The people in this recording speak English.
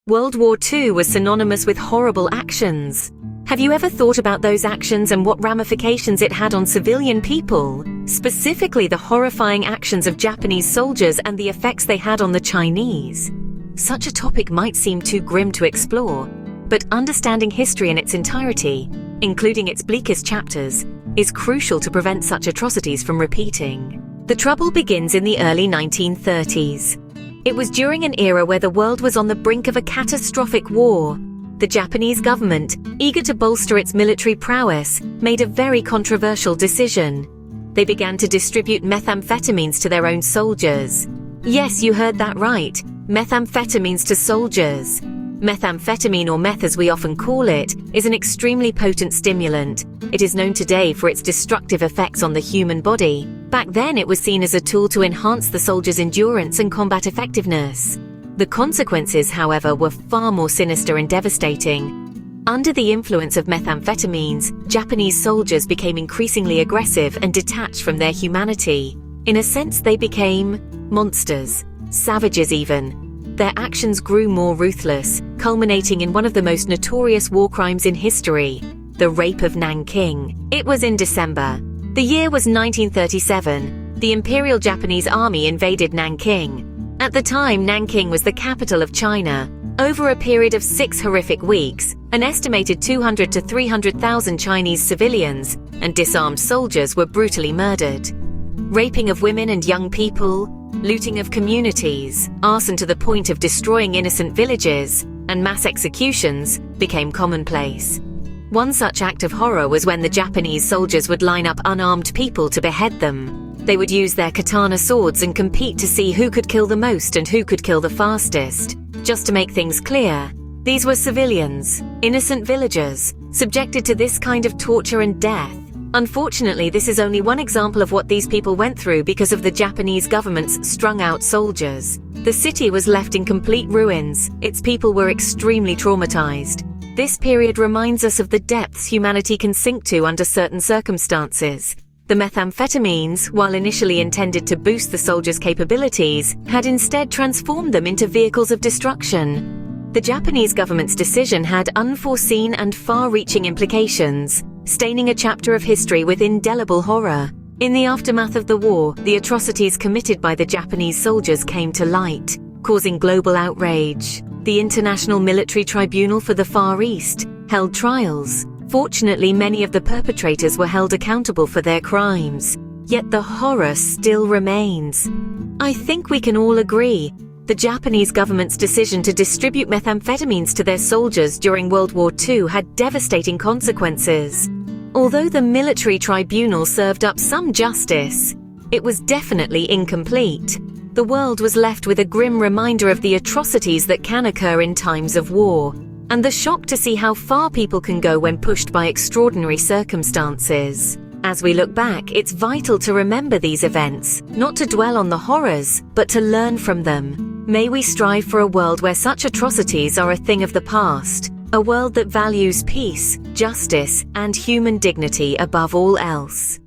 World War II was synonymous with horrible actions. Have you ever thought about those actions and what ramifications it had on civilian people, specifically the horrifying actions of Japanese soldiers and the effects they had on the Chinese? Such a topic might seem too grim to explore, but understanding history in its entirety, including its bleakest chapters, is crucial to prevent such atrocities from repeating. The trouble begins in the early 1930s. It was during an era where the world was on the brink of a catastrophic war. The Japanese government, eager to bolster its military prowess, made a very controversial decision. They began to distribute methamphetamines to their own soldiers. Yes, you heard that right. Methamphetamines to soldiers. Methamphetamine, or meth as we often call it, is an extremely potent stimulant. It is known today for its destructive effects on the human body. Back then, it was seen as a tool to enhance the soldiers' endurance and combat effectiveness. The consequences, however, were far more sinister and devastating. Under the influence of methamphetamines, Japanese soldiers became increasingly aggressive and detached from their humanity. In a sense, they became monsters, savages even. Their actions grew more ruthless, culminating in one of the most notorious war crimes in history, the rape of Nanking. It was in December. The year was 1937. The Imperial Japanese Army invaded Nanking. At the time, Nanking was the capital of China. Over a period of 6 horrific weeks, an estimated 200 to 300,000 Chinese civilians and disarmed soldiers were brutally murdered. Raping of women and young people, looting of communities, arson to the point of destroying innocent villages, and mass executions became commonplace. One such act of horror was when the Japanese soldiers would line up unarmed people to behead them. They would use their katana swords and compete to see who could kill the most and who could kill the fastest. Just to make things clear, these were civilians, innocent villagers, subjected to this kind of torture and death. Unfortunately, this is only one example of what these people went through because of the Japanese government's strung-out soldiers. The city was left in complete ruins. Its people were extremely traumatized. This period reminds us of the depths humanity can sink to under certain circumstances. The methamphetamines, while initially intended to boost the soldiers' capabilities, had instead transformed them into vehicles of destruction. The Japanese government's decision had unforeseen and far-reaching implications, staining a chapter of history with indelible horror. In the aftermath of the war, the atrocities committed by the Japanese soldiers came to light, causing global outrage. The International Military Tribunal for the Far East held trials. Fortunately, many of the perpetrators were held accountable for their crimes. Yet the horror still remains. I think we can all agree, the Japanese government's decision to distribute methamphetamines to their soldiers during World War II had devastating consequences. Although the military tribunal served up some justice, it was definitely incomplete. The world was left with a grim reminder of the atrocities that can occur in times of war, and the shock to see how far people can go when pushed by extraordinary circumstances. As we look back, it's vital to remember these events, not to dwell on the horrors, but to learn from them. May we strive for a world where such atrocities are a thing of the past, a world that values peace, justice, and human dignity above all else.